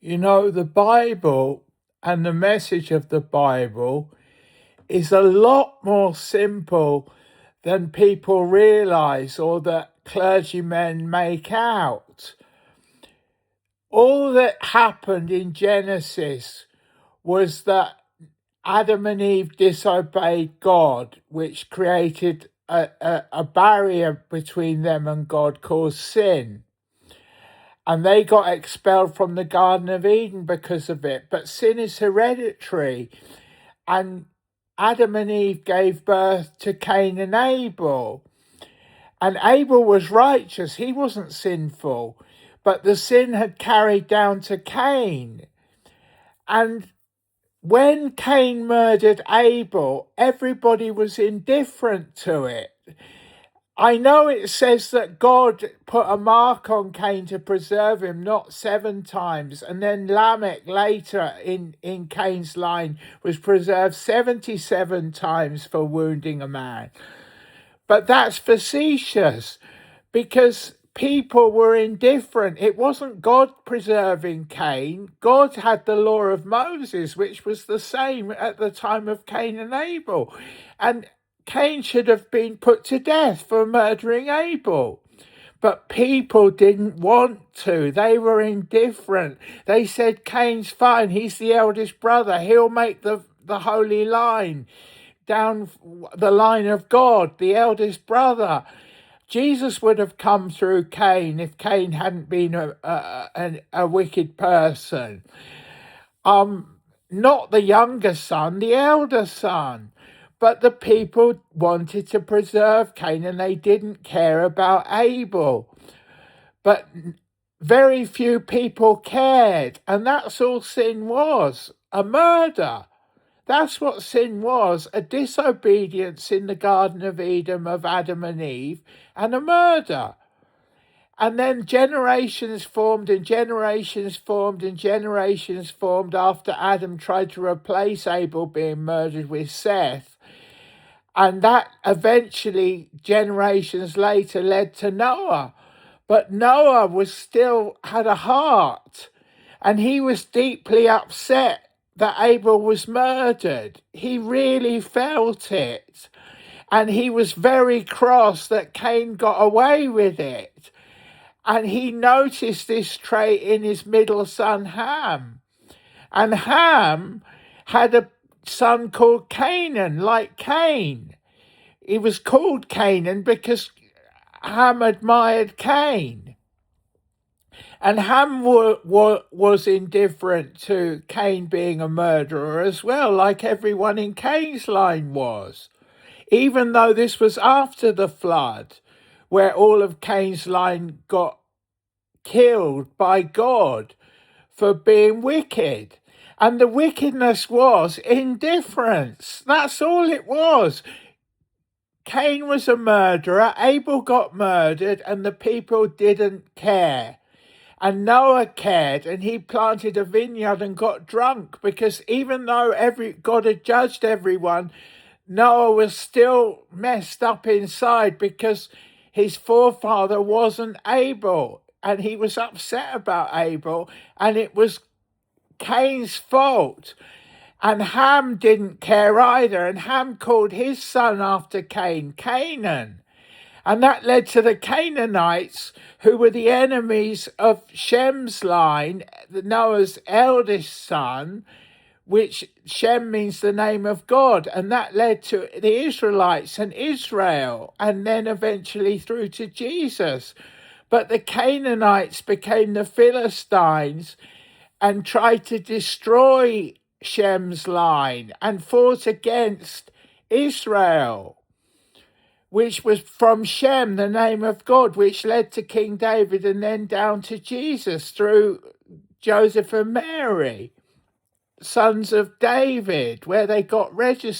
The Bible and the message of the Bible is a lot more simple than people realize or that clergymen make out. All that happened in Genesis was that Adam and Eve disobeyed God, which created a barrier between them and God called sin. And they got expelled from the Garden of Eden because of it. But sin is hereditary. And Adam and Eve gave birth to Cain and Abel. And Abel was righteous. He wasn't sinful. But the sin had carried down to Cain. And when Cain murdered Abel, everybody was indifferent to it. I know it says that God put a mark on Cain to preserve him, not 7 times. And then Lamech later in Cain's line was preserved 77 times for wounding a man. But that's facetious because people were indifferent. It wasn't God preserving Cain. God had the law of Moses, which was the same at the time of Cain and Abel. And Cain should have been put to death for murdering Abel. But people didn't want to. They were indifferent. They said, Cain's fine. He's the eldest brother. He'll make the holy line down the line of God, the eldest brother. Jesus would have come through Cain if Cain hadn't been a wicked person. Not the younger son, the elder son. But the people wanted to preserve Cain and they didn't care about Abel. But very few people cared. And that's all sin was, a murder. That's what sin was, a disobedience in the Garden of Eden of Adam and Eve and a murder. And then generations formed and generations formed and generations formed after Adam tried to replace Abel being murdered with Seth. And that eventually, generations later, led to Noah. But Noah had a heart, and he was deeply upset that Abel was murdered. He really felt it. And he was very cross that Cain got away with it. And he noticed this trait in his middle son, Ham. And Ham had a son called Canaan, like Cain. He was called Canaan because Ham admired Cain. And Ham was indifferent to Cain being a murderer as well, like everyone in Cain's line was. Even though this was after the flood, where all of Cain's line got killed by God for being wicked. And the wickedness was indifference. That's all it was. Cain was a murderer, Abel got murdered, and the people didn't care. And Noah cared, and he planted a vineyard and got drunk, because even though God had judged everyone, Noah was still messed up inside because his forefather wasn't Abel, and he was upset about Abel, and it was Cain's fault. And Ham didn't care either, and Ham called his son after Cain, Canaan. And that led to the Canaanites, who were the enemies of Shem's line, Noah's eldest son, which Shem means the name of God. And that led to the Israelites and Israel, and then eventually through to Jesus. But the Canaanites became the Philistines and tried to destroy Shem's line and fought against Israel, which was from Shem, the name of God, which led to King David and then down to Jesus through Joseph and Mary, sons of David, where they got registered.